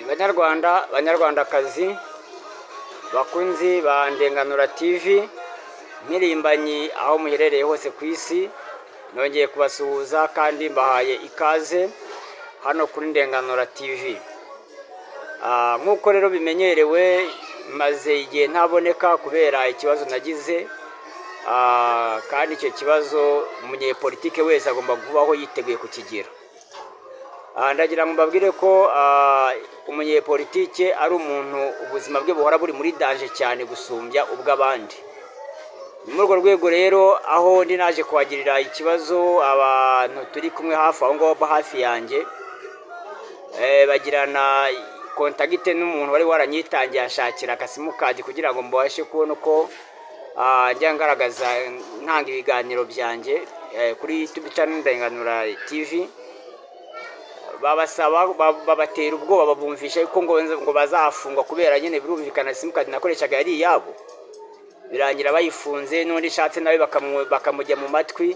banyarwandakazi bakunzi ba Ndenganura TV, mpirimbanyi aho muherereye hose ku isi, nongeye kubasuhuza kandi mbahaye ikaze hano kuri Ndenganura TV. Nk'uko rero bimenyerewe, maze igihe ntaboneka kubera ikibazo nagize, kandi icyo kibazo umunyepolitike wese agomba kubaho yiteguye kukigira. Ndagira ngo mbabwire ko umunyepolitike ari umuntu ubuzima bwe buhora buri muri danger cyane gusumbya ubw'abandi. Muri urwo rwego rero aho ndi naje kuhagirira ikibazo, abantu turi kumwe hafi aho ngaho hafi yanjye bagirana kontakite n'umuntu wari waranyitangiye ashakira akasimukadi kugira ngo mbashe kubona uko njya ngaragaza ntanga ibiganiro byanjye kuri YouTube channel Ndenganura TV. Babasaba babatera ubwoba, babumvisha ko ngo bazafungwa kubera nyine birumvikana simukadi nakoreshaga yari yabo. Birangira bayifunze, n'undi shatse nawe bakamujya mu matwi,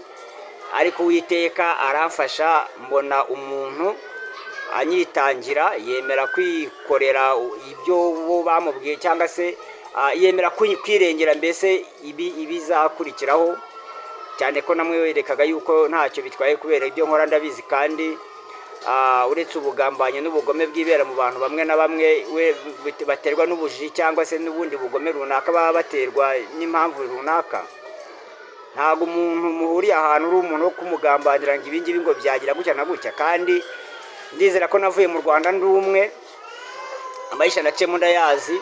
ariko Uwiteka aramfasha, mbona umuntu anyitangira yemera kwikorera ibyo bo bamubwiye, cyangwa se yemera kwirengera mbese ibizakurikiraho, cyane ko namwe werekaga yuko ntacyo bitwaye kubera ibyo nkora ndabizi, kandi uretse ubugambanyi n'ubugome bwibera mu bantu bamwe na bamwe baterwa n'ubujiji cyangwa se n'ubundi bugome runaka baba baterwa n'impamvu runaka. Ntabwo umuntu muhuriye ahantu uri umuntu wo kumugambanira ngo ibingibi ngo byagira gutya na gutya, kandi ndizera ko navuye mu Rwanda ndi umwe, amayisha nacemo ndayazi.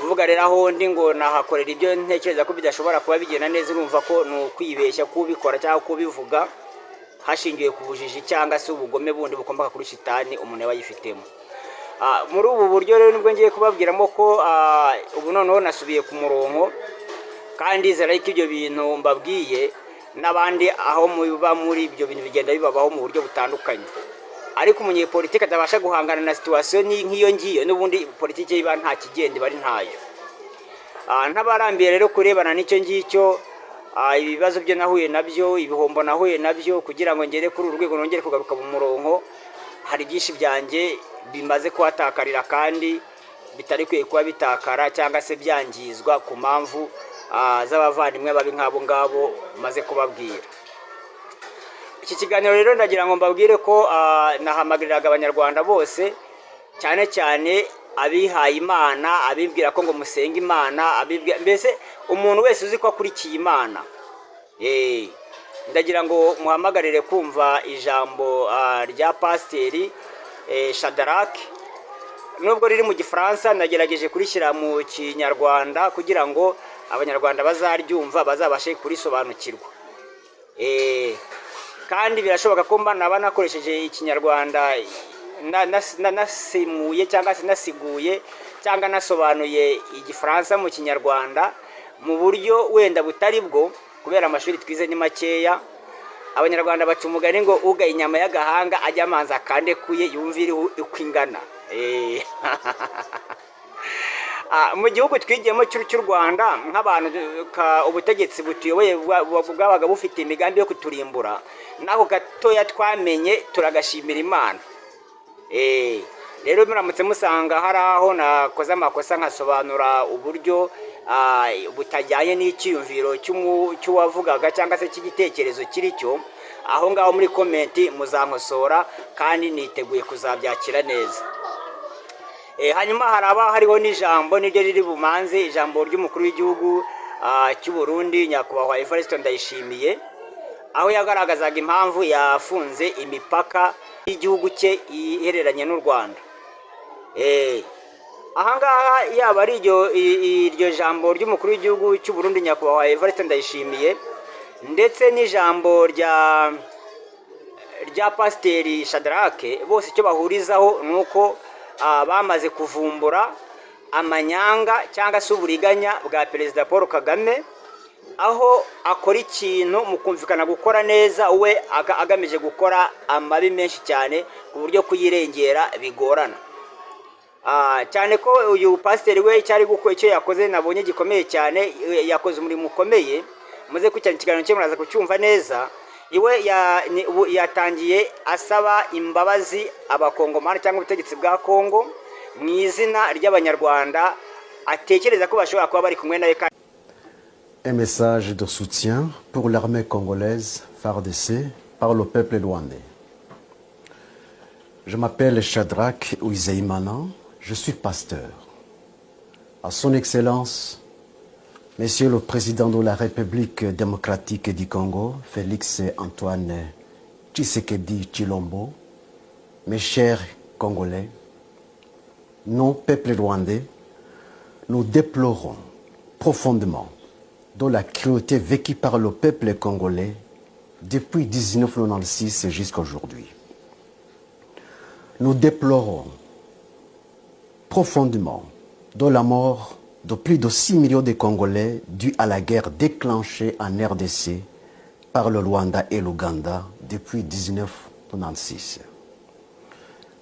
Kuvuga rero aho ndi ngo nahakorera ibyo ntekereza ko bidashobora kuba bigenda neza, urumva ko ni ukwibeshya kubikora cyangwa kubivuga hashingiwe ku bujiji cyangwa se ubugome bundi bukomoka kuri shitani umuntu yaba yifitemo. Muri ubu buryo rero nibwo ngiye kubabwiramo ko ubu noneho nasubiye ku murongo, kandi ndizera ko ibyo bintu mbabwiye n'abandi aho muba muri ibyo bintu bigenda bibabaho mu buryo butandukanye. Ariko umunyepolitike atabasha guhangana na situation nk'iyo ngiyo, n'ubundi politike yiba nta kigenda bari ntayo. Ntabarambiye rero kurebana n'icyo ngicyo, ibibazo byo nahuye nabyo, ibihombo nahuye nabyo, kugira ngo ngere kuri uru rwego nongere kugaruka mu murongo. Hari byinshi byanjye bimaze kuhatakarira kandi bitari kwiye kuba bitakara cyangwa se byangizwa ku mpamvu z'abavandimwe babi nk'abo ngabo maze kubabwira. Iki kiganiro rero ndagira ngo mbabwire ko nahamagariraga abanyarwanda bose, cyane cyane abihaye Imana, abibwira ko ngo musenga Imana, mbese umuntu wese uzi ko akurikiye Imana. Ndagira ngo muhamagarire kumva ijambo rya Pasiteri Shadrach. Nubwo riri mu Gifaransa, nagerageje kurishyira mu Kinyarwanda kugira ngo abanyarwanda bazaryumva, bazabashe kurisobanukirwa. Kandi birashoboka ko naba nakoresheje Ikinyarwanda nasimuye cyangwa se nasiguye cyangwa nasobanuye Igifaransa mu Kinyarwanda mu buryo wenda butari bwo, kubera amashuri twize ni makeya. Abanyarwanda baca umugani ngo ugaye inyama y'agahanga ajya amanza kandekuye yumvire uko ingana. Mu gihugu twigiyemo cy'u Rwanda, nk'abantu ubutegetsi butuyoboye bwabaga bufite imigambi yo kuturimbura, nako gatoya twamenye turagashimira Imana. Rero muramutse musanga hari aho nakoze amakosa nkasobanura uburyo butajyanye n'icyiyumviro cy'uwavugaga cyangwa se cy'igitekerezo kiri cyo, aho ngaho muri komenti muzankosora kandi niteguye kuzabyakira neza. Hanyuma hariho n'ijambo niryo riri bumanze, ijambo ry'umukuru w'igihugu cy'u Burundi Nyakubahwa Evariste Ndayishimiye, aho yagaragazaga impamvu yafunze imipaka y'igihugu cye ihereranye n'u Rwanda. Ahangaha yaba ari iryo jambo ry'umukuru w'igihugu cy'u Burundi Nyakubahwa Evariste Ndayishimiye, ndetse n'ijambo rya Pasiteri Shadrach, bose icyo bahurizaho ni uko bamaze kuvumbura amanyanga cyangwa se uburiganya bwa Perezida Paul Kagame, aho akora ikintu mu kumvikana gukora neza, we agamije gukora amabi menshi cyane ku buryo kuyirengera bigorana. Cyane ko uyu pasiteri we icyo yakoze nabonye gikomeye cyane, yakoze umurimo ukomeye. Muze kucyana ikiganiro cye muraza kucyumva neza. iwe yatangiye asaba imbabazi abakongomani cyangwa ubutegetsi bwa Kongo mu izina ry'abanyarwanda atekereza ko bashobora kuba bari kumwe nawe. Un message de soutien pour l'armée congolaise FARDC par le peuple rwandais. Je m'appelle Shadrach Uizeimana, je suis pasteur. À son Excellence, Monsieur le Président de la République démocratique du Congo, Félix Antoine Tshisekedi Tshilombo, mes chers Congolais, nous, peuple rwandais, nous déplorons profondément de la cruauté vécue par le peuple congolais depuis 1996 jusqu'à aujourd'hui. Nous déplorons profondément de la mort de plus de 6 millions de Congolais due à la guerre déclenchée en RDC par le Rwanda et l'Ouganda depuis 1996.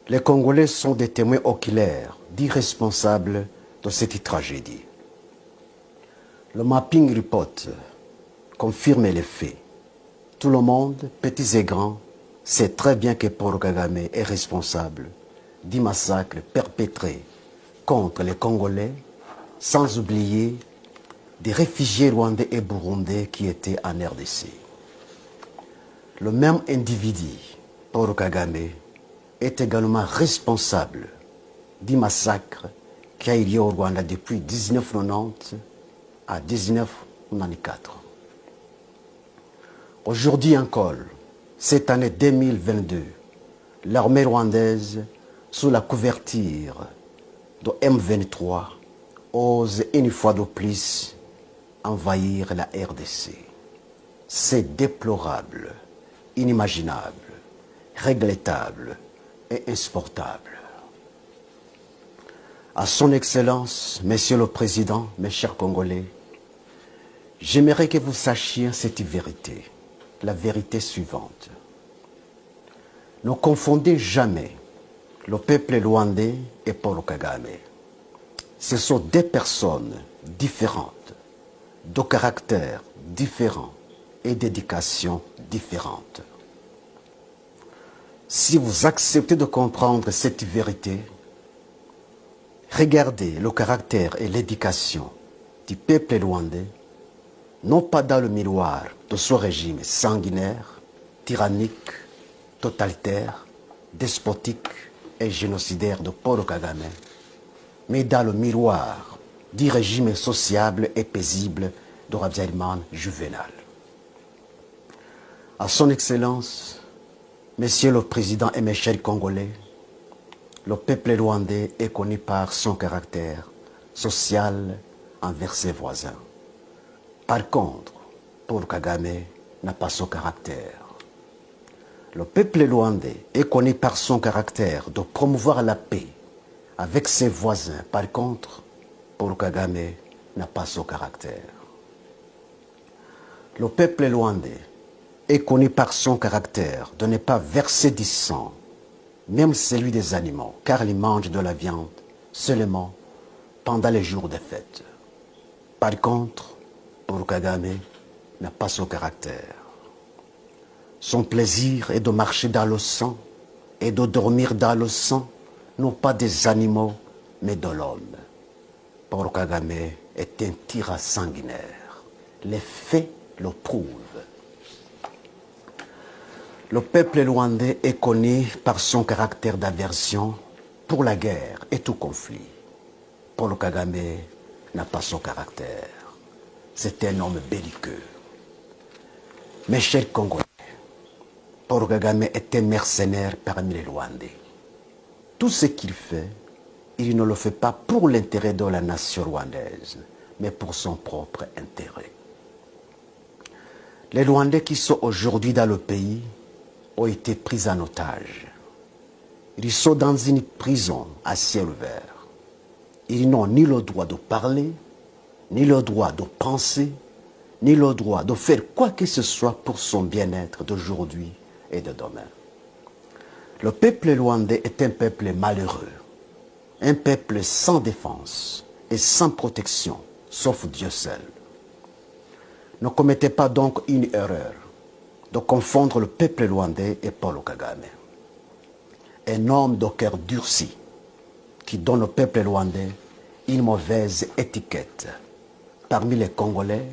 Les Congolais sont des témoins oculaires d'irresponsables de cette tragédie. Le mapping report confirme les faits. Tout le monde, petits et grands, sait très bien que Paul Kagame est responsable du massacre perpétré contre les Congolais, sans oublier des réfugiés rwandais et burundais qui étaient en RDC. Le même individu, Paul Kagame, est également responsable du massacre qui a eu lieu au Rwanda depuis 1990 à 1994. Aujourd'hui encore, cette année 2022, l'armée rwandaise, sous la couverture de M23, ose une fois de plus envahir la RDC. C'est déplorable, inimaginable, regrettable et insupportable. À son Excellence, Monsieur le Président, mes chers Congolais, j'aimerais que vous sachiez cette vérité, la vérité suivante. Ne confondez jamais le peuple rwandais et Paul Kagame. Ce sont deux personnes différentes, de caractères différents et d'éducation différente. Si vous acceptez de comprendre cette vérité, regardez le caractère et l'éducation du peuple rwandais, non pas dans le miroir de ce régime sanguinaire, tyrannique, totalitaire, despotique et génocidaire de Paul Kagame, mais dans le miroir du régime sociable et paisible de Habyarimana Juvenal. À son Excellence, Monsieur le Président et mes chers Congolais, le peuple rwandais est connu par son caractère social envers ses voisins. Par contre, Paul Kagame n'a pas ce caractère. Le peuple rwandais est connu par son caractère de promouvoir la paix avec ses voisins. Par contre, Paul Kagame n'a pas ce caractère. Le peuple rwandais est connu par son caractère de ne pas verser du sang, même celui des animaux, car il mange de la viande seulement pendant les jours de fête. Par contre, Paul Kagame n'a pas ce caractère. Son plaisir est de marcher dans le sang et de dormir dans le sang, non pas des animaux, mais de l'homme. Paul Kagame est un tyran sanguinaire. Les faits le prouvent. Le peuple rwandais est connu par son caractère d'aversion pour la guerre et tout conflit. Paul Kagame n'a pas son caractère. C'est un homme belliqueux. Mes chers Congolais, Paul Kagame est un mercenaire parmi les Rwandais. Tout ce qu'il fait, il ne le fait pas pour l'intérêt de la nation rwandaise, mais pour son propre intérêt. Les Rwandais qui sont aujourd'hui dans le pays ont été pris en otage. Ils sont dans une prison à ciel ouvert. Ils n'ont ni le droit de parler, ni le droit de penser, ni le droit de faire quoi que ce soit pour son bien-être d'aujourd'hui et de demain. Le peuple rwandais est un peuple malheureux, un peuple sans défense et sans protection, sauf Dieu seul. Ne commettez pas donc une erreur de confondre le peuple rwandais et Paul Kagame. Un homme de cœur durci qui donne au peuple rwandais une mauvaise étiquette parmi les Congolais,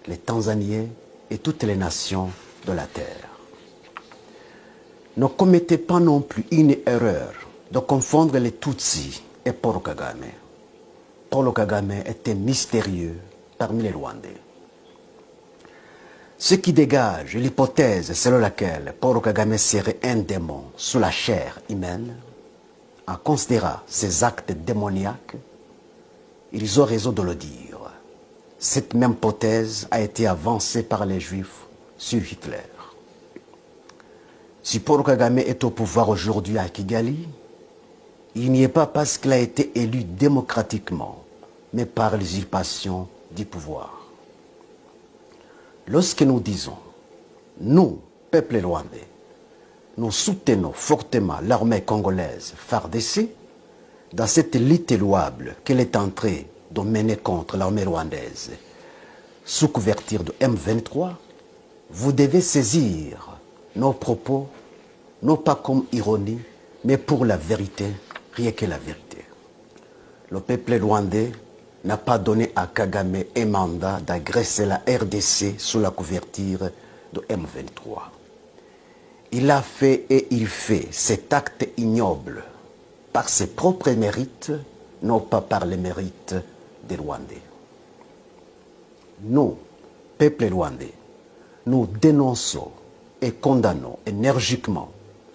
les Tanzaniens et toutes les nations de la terre. Ne commettez pas non plus une erreur de confondre les Tutsis et Paul Kagame. Paul Kagame était mystérieux parmi les Rwandais. Ce qui dégage l'hypothèse selon laquelle Paul Kagame serait un démon sous la chair humaine, en considérant ses actes démoniaques, ils ont raison de le dire. Cette même hypothèse a été avancée par les Juifs sur Hitler. Si Paul Kagame est au pouvoir aujourd'hui à Kigali, il n'y est pas parce qu'il a été élu démocratiquement, mais par l'usurpation du pouvoir. Lorsque nous disons, nous, peuple rwandais, nous soutenons fortement l'armée congolaise FARDC dans cette lutte louable qu'elle est en train de mener contre l'armée rwandaise sous couverture de M23, vous devez saisir nos propos, non pas comme ironie, mais pour la vérité, rien que la vérité. Le peuple rwandais n'a pas donné à Kagame un mandat d'agresser la RDC sous la couverture de M23. Il a fait et il fait cet acte ignoble par ses propres mérites, non pas par les mérites des Rwandais. Nous, peuple rwandais, nous dénonçons et condamnons énergiquement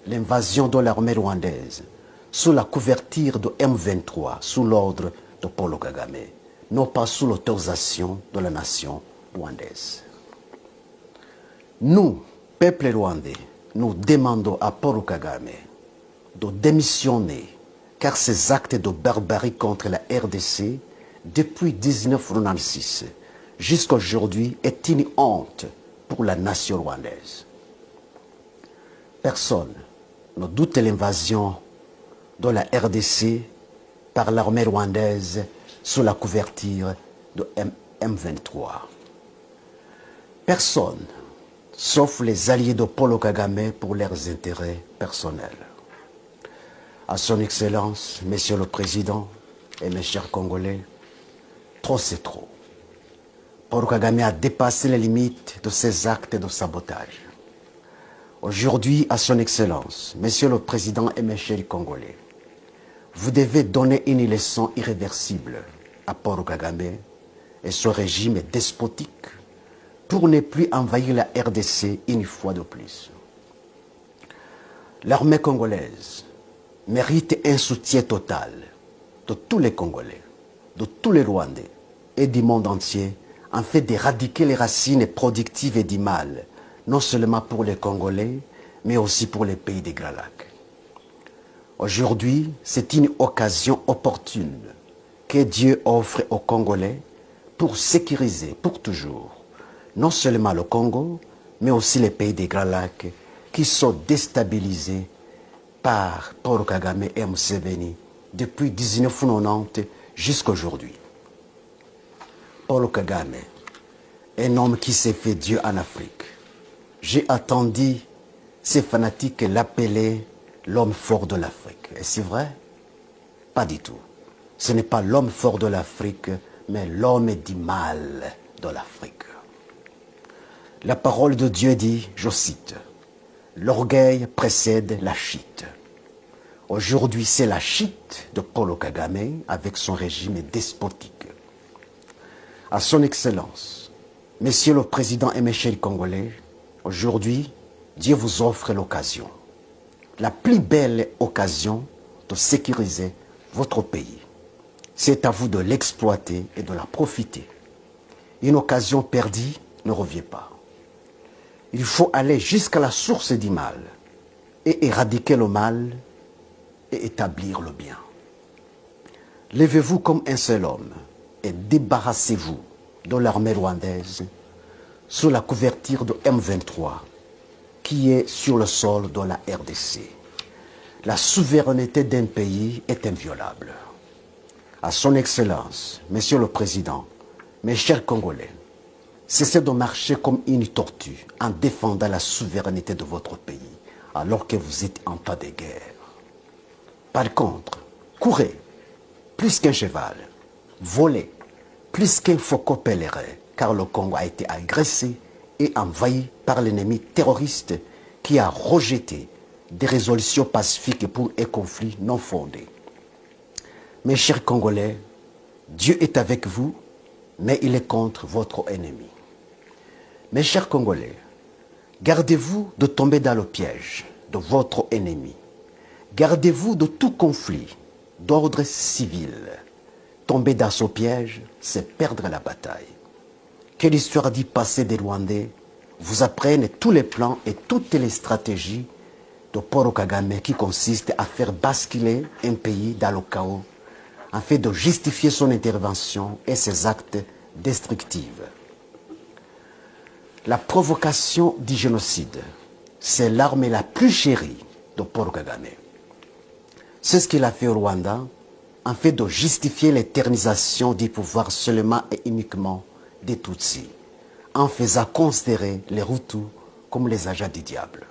l'invasion de l'armée rwandaise sous la couverture de M23, sous l'ordre de Paul Kagame, non pas sous l'autorisation de la nation rwandaise. Nous, peuple rwandais, nous demandons à Paul Kagame de démissionner, car ces actes de barbarie contre la RDC, depuis 1996 jusqu'à aujourd'hui, est une honte pour la nation rwandaise. Personne ne doute l'invasion de la RDC par l'armée rwandaise sous la couverture de M23. Personne, sauf les alliés de Paul Kagame pour leurs intérêts personnels. À son Excellence, Monsieur le Président et mes chers Congolais, trop c'est trop. Paul Kagame a dépassé les limites de ses actes de sabotage. Aujourd'hui, à son Excellence, Monsieur le Président et mes chers Congolais, vous devez donner une leçon irréversible à Paul Kagame et son régime despotique pour ne plus envahir la RDC une fois de plus. L'armée congolaise mérite un soutien total de tous les Congolais, de tous les Rwandais et du monde entier afin d'éradiquer les racines productives et du mal, non seulement pour les Congolais, mais aussi pour les pays des Grands Lacs. Aujourd'hui, c'est une occasion opportune que Dieu offre aux Congolais pour sécuriser pour toujours non seulement le Congo, mais aussi les pays des Grands Lacs qui sont déstabilisés par Paul Kagame et Museveni depuis 1990 jusqu'à aujourd'hui. Paul Kagame, un homme qui s'est fait Dieu en Afrique. J'ai attendu ces fanatiques l'appeler l'homme fort de l'Afrique. Et c'est vrai? Pas du tout. Ce n'est pas l'homme fort de l'Afrique, mais l'homme du mal de l'Afrique. La parole de Dieu dit, je cite, « L'orgueil précède la chute ». Aujourd'hui, c'est la chute de Paul Kagame avec son régime despotique. À son Excellence, Monsieur le Président et mes chers Congolais, aujourd'hui, Dieu vous offre l'occasion, la plus belle occasion de sécuriser votre pays. C'est à vous de l'exploiter et de la profiter. Une occasion perdue ne revient pas. Il faut aller jusqu'à la source du mal et éradiquer le mal et établir le bien. Levez-vous comme un seul homme et débarrassez-vous de l'armée rwandaise sous la couverture de M23 qui est sur le sol de la RDC. La souveraineté d'un pays est inviolable. À son Excellence, Monsieur le Président, mes chers Congolais, Cessez de marcher comme une tortue en défendant la souveraineté de votre pays, alors que vous êtes en temps de guerre. Par contre, courez plus qu'un cheval, volez plus qu'un faucon pèlerin, car le Congo a été agressé et envahi par l'ennemi terroriste qui a rejeté des résolutions pacifiques pour un conflit non fondé. Mes chers Congolais, Dieu est avec vous, mais il est contre votre ennemi. Mes chers Congolais, gardez-vous de tomber dans le piège de votre ennemi. Gardez-vous de tout conflit d'ordre civil. Tomber dans ce piège, c'est perdre la bataille. Que l'histoire du passé des Rwandais vous apprenne tous les plans et toutes les stratégies de Paul Kagame qui consistent à faire basculer un pays dans le chaos afin de justifier son intervention et ses actes destructifs. La provocation du génocide, c'est l'arme la plus chérie de Paul Kagame. C'est ce qu'il a fait au Rwanda, en fait de justifier l'éternisation du pouvoir seulement et uniquement des Tutsis, en faisant considérer les Hutus comme les agents du diable.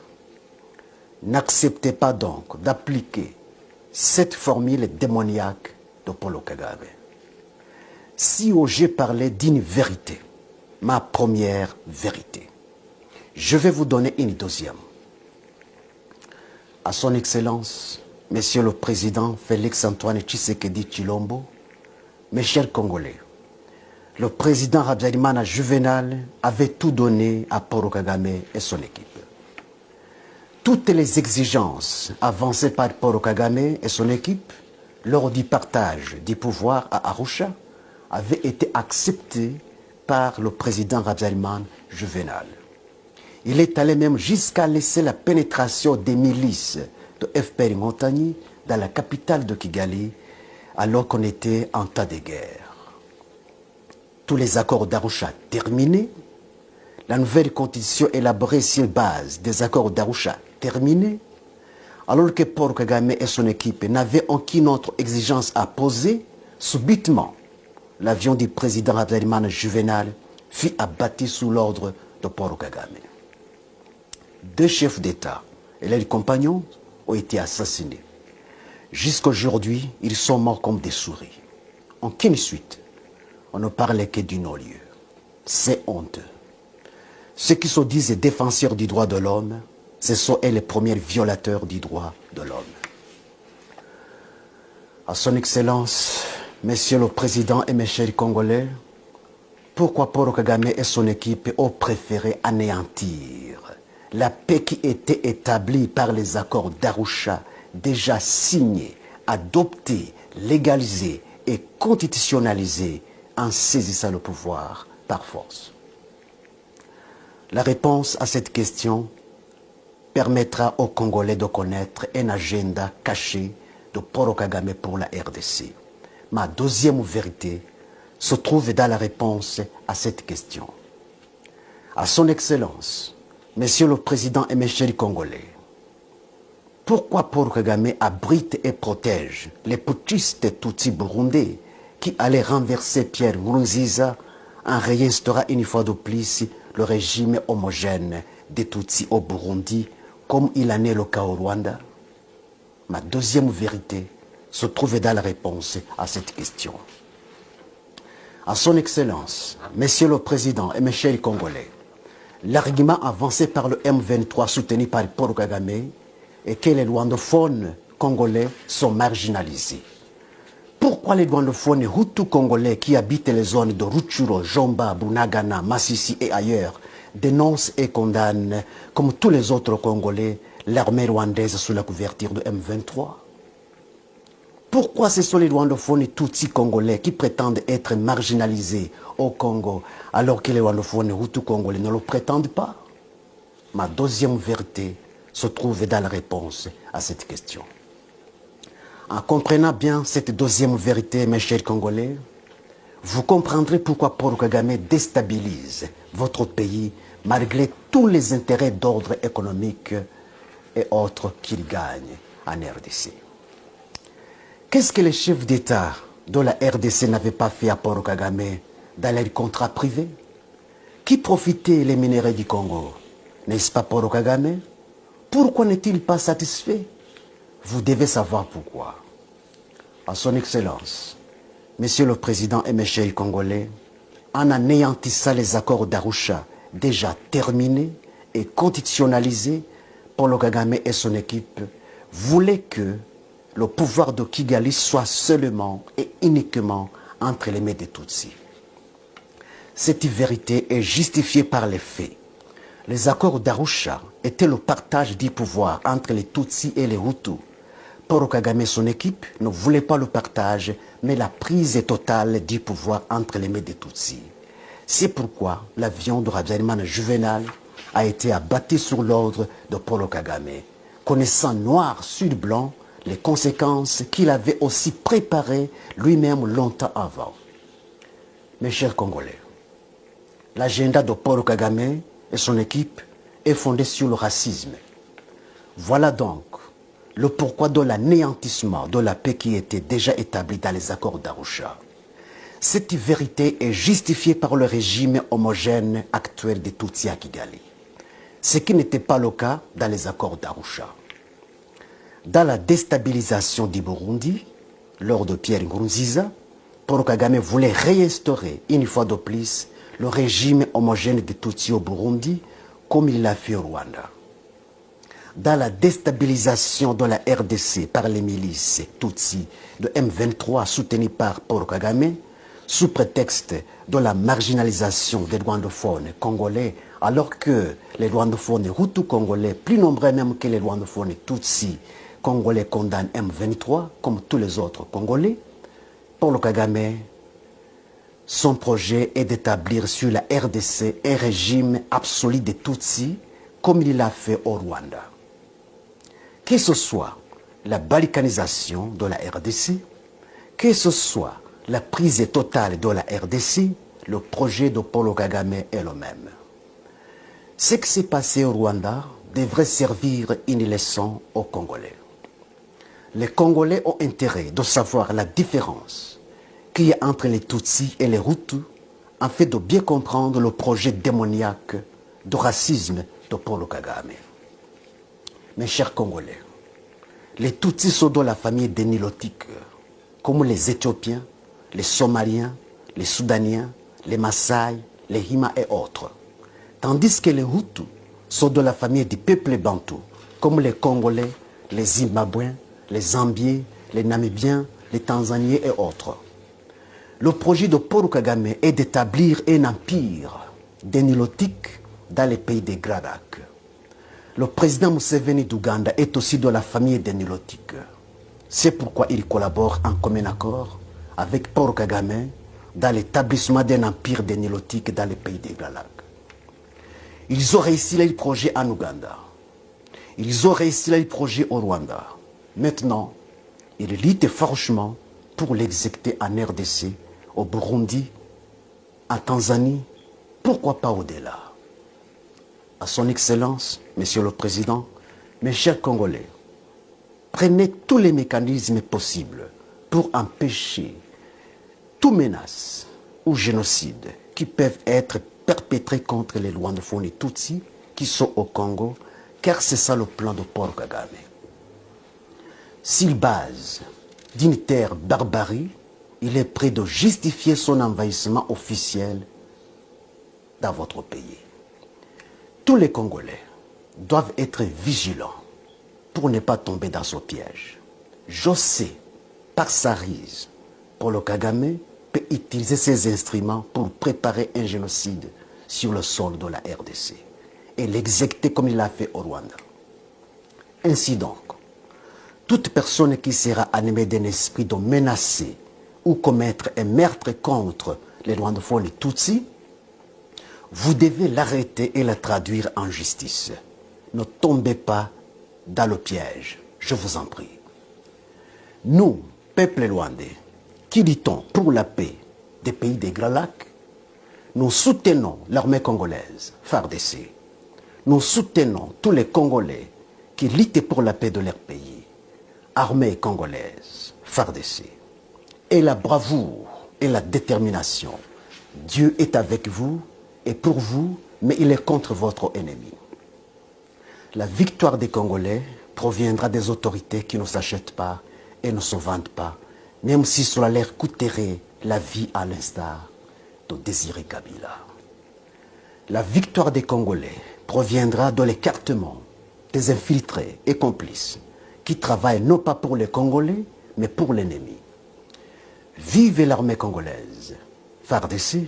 N'acceptez pas donc d'appliquer cette formule démoniaque de Paul Kagame. Si j'ai parlé d'une vérité, ma première vérité, je vais vous donner une deuxième. À son Excellence, Monsieur le Président Félix-Antoine Tshisekedi Tshilombo, mes chers Congolais, le président Habyarimana Juvenal avait tout donné à Paul Kagame et son équipe. Toutes les exigences avancées par Paul Kagame et son équipe lors du partage du pouvoir à Arusha avaient été acceptées par le président Habyarimana Juvenal. Il est allé même jusqu'à laisser la pénétration des milices de FPR Montagny dans la capitale de Kigali alors qu'on était en tas de guerre. Tous les accords d'Arusha terminés, la nouvelle constitution élaborée sur base des accords d'Arusha terminée, alors que Paul Kagame et son équipe n'avaient aucune autre exigence à poser, subitement, l'avion du président Habyarimana Juvenal fut abattu sous l'ordre de Paul Kagame. 2 chefs d'État et leurs compagnons ont été assassinés. Jusqu'aujourd'hui, ils sont morts comme des souris. Aucune suite. On ne parlait que du non-lieu. C'est honteux. Ceux qui se disent défenseurs du droit de l'homme, ce sont eux les premiers violateurs du droit de l'homme. À son Excellence, Monsieur le Président et mes chers Congolais, pourquoi Paul Kagame et son équipe ont préféré anéantir la paix qui était établie par les accords d'Arusha, déjà signés, adoptés, légalisés et constitutionnalisés en saisissant le pouvoir par force? La réponse à cette question permettra aux Congolais de connaître un agenda caché de Paul Kagame pour la RDC. Ma deuxième vérité se trouve dans la réponse à cette question. À son Excellence, Monsieur le Président et mes chers Congolais, pourquoi Paul Kagame abrite et protège les putschistes Tutsis burundais qui allaient renverser Pierre Nkurunziza en réinstaurant une fois de plus le régime homogène des Tutsis au Burundi, comme il en est le cas au Rwanda? Ma deuxième vérité se trouve dans la réponse à cette question. À son Excellence, Monsieur le Président et mes chers Congolais, l'argument avancé par le M23 soutenu par Paul Kagame est que les rwandophones congolais sont marginalisés. Pourquoi les rwandophones Hutus congolais qui habitent les zones de Rutshuru, Jomba, Bunagana, Massissi et ailleurs dénoncent et condamnent, comme tous les autres Congolais, l'armée rwandaise sous la couverture de M23? Pourquoi ce sont les rwandophones Tutsis congolais qui prétendent être marginalisés au Congo, alors que les rwandophones Hutus congolais ne le prétendent pas? Ma deuxième vérité se trouve dans la réponse à cette question. En comprenant bien cette deuxième vérité, mes chers Congolais, vous comprendrez pourquoi Paul Kagame déstabilise votre pays malgré tous les intérêts d'ordre économique et autres qu'il gagne en RDC. Qu'est-ce que les chefs d'État de la RDC n'avaient pas fait à Paul Kagame dans les contrats privés? Qui profitait les minéraux du Congo? N'est-ce pas Paul Kagame? Pourquoi n'est-il pas satisfait? Vous devez savoir pourquoi. À son Excellence, Monsieur le Président et mes chers Congolais, en anéantissant les accords d'Arusha déjà terminés et conditionnalisés, Paul Kagame et son équipe voulaient que le pouvoir de Kigali soit seulement et uniquement entre les mains des Tutsis. Cette vérité est justifiée par les faits. Les accords d'Arusha étaient le partage du pouvoir entre les Tutsis et les Hutus. Paul Kagame et son équipe ne voulaient pas le partage, mais la prise totale du pouvoir entre les mains des Tutsis. C'est pourquoi l'avion de Habyarimana Juvenal a été abattu sur l'ordre de Paul Kagame, connaissant noir sur blanc les conséquences qu'il avait aussi préparées lui-même longtemps avant. Mes chers Congolais, l'agenda de Paul Kagame et son équipe est fondé sur le racisme. Voilà donc le pourquoi de l'anéantissement de la paix qui était déjà établie dans les accords d'Arusha. Cette vérité est justifiée par le régime homogène actuel des Tutsis à Kigali, ce qui n'était pas le cas dans les accords d'Arusha. Dans la déstabilisation du Burundi, lors de Pierre Nkurunziza, Paul Kagame voulait réinstaurer une fois de plus le régime homogène des Tutsis au Burundi, comme il l'a fait au Rwanda. Dans la déstabilisation de la RDC par les milices Tutsis de M23 soutenues par Paul Kagame, sous prétexte de la marginalisation des rwandophones congolais, alors que les rwandophones Hutus congolais, plus nombreux même que les rwandophones Tutsis congolais, condamnent M23 comme tous les autres Congolais, Paul Kagame, son projet est d'établir sur la RDC un régime absolu des Tutsis, comme il l'a fait au Rwanda. Que ce soit la balkanisation de la RDC, que ce soit la prise totale de la RDC, le projet de Paul Kagame est le même. Ce qui s'est passé au Rwanda devrait servir une leçon aux Congolais. Les Congolais ont intérêt de savoir la différence qu'il y a entre les Tutsis et les Hutus, en fait de bien comprendre le projet démoniaque de racisme de Paul Kagame. Mes chers Congolais, les Tutsis sont de la famille des Nilotiques, comme les Éthiopiens, les Somaliens, les Soudaniens, les Maasai, les Hima et autres. Tandis que les Hutus sont de la famille des peuples bantous, comme les Congolais, les Zimbabwéens, les Zambiens, les Namibiens, les Tanzaniens et autres. Le projet de Paul Kagame est d'établir un empire des Nilotiques dans les pays des Grands Lacs. Le président Museveni d'Ouganda est aussi de la famille des Nilotiques. C'est pourquoi il collabore en commun accord avec Paul Kagame dans l'établissement d'un empire des Nilotiques dans les pays des Grands Lacs. Ils ont réussi le projet en Ouganda. Ils ont réussi le projet au Rwanda. Maintenant, ils luttent farouchement pour l'exécuter en RDC, au Burundi, en Tanzanie, pourquoi pas au-delà. À son Excellence, Monsieur le Président, mes chers Congolais, prenez tous les mécanismes possibles pour empêcher toute menace ou génocide qui peuvent être perpétrés contre les Rwandophones et Tutsis qui sont au Congo, car c'est ça le plan de Paul Kagame. S'il base d'une terre barbarie, il est prêt de justifier son envahissement officiel dans votre pays. Tous les Congolais doivent être vigilants pour ne pas tomber dans ce piège. Je sais, par sa ruse, Paul Kagame peut utiliser ces instruments pour préparer un génocide sur le sol de la RDC et l'exécuter comme il l'a fait au Rwanda. Ainsi donc, toute personne qui sera animée d'un esprit de menacer ou commettre un meurtre contre les Rwandophones et Tutsis, vous devez l'arrêter et la traduire en justice. Ne tombez pas dans le piège, je vous en prie. Nous, peuple rwandais, qui luttons pour la paix des pays des Grands Lacs, nous soutenons l'armée congolaise, FARDC. Nous soutenons tous les Congolais qui luttent pour la paix de leur pays, armée congolaise, FARDC. Et la bravoure et la détermination, Dieu est avec vous est pour vous, mais il est contre votre ennemi. La victoire des Congolais proviendra des autorités qui ne s'achètent pas et ne se vendent pas, même si cela leur coûterait la vie à l'instar de Désiré Kabila. La victoire des Congolais proviendra de l'écartement des infiltrés et complices qui travaillent non pas pour les Congolais, mais pour l'ennemi. Vive l'armée congolaise, FARDC,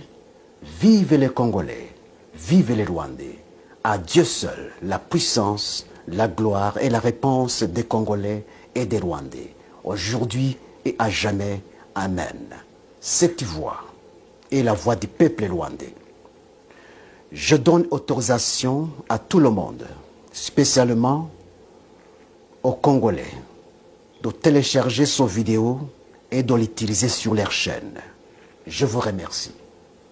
vive les Congolais, vive les Rwandais. À Dieu seul la puissance, la gloire et la réponse des Congolais et des Rwandais, aujourd'hui et à jamais. Amen. Cette voix est la voix du peuple rwandais. Je donne autorisation à tout le monde, spécialement aux Congolais, de télécharger ces vidéos et de l'utiliser sur leur chaîne. Je vous remercie.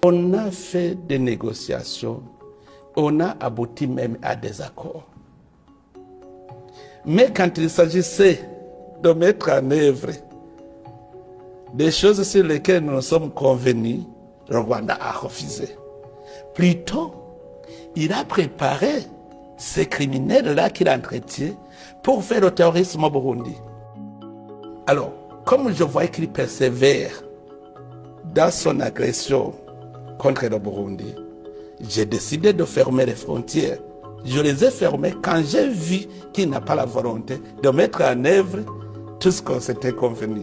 On a fait des négociations, on a abouti même à des accords. Mais quand il s'agissait de mettre en œuvre des choses sur lesquelles nous nous sommes convenus, le Rwanda a refusé. Plutôt, il a préparé ces criminels-là qu'il entretient pour faire le terrorisme au Burundi. Alors, comme je voyais qu'il persévère dans son agression contre le Burundi, j'ai décidé de fermer les frontières. Je les ai fermées quand j'ai vu qu'il n'a pas la volonté de mettre en œuvre tout ce qu'on s'était convenu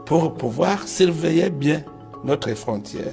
pour pouvoir surveiller bien notre frontière.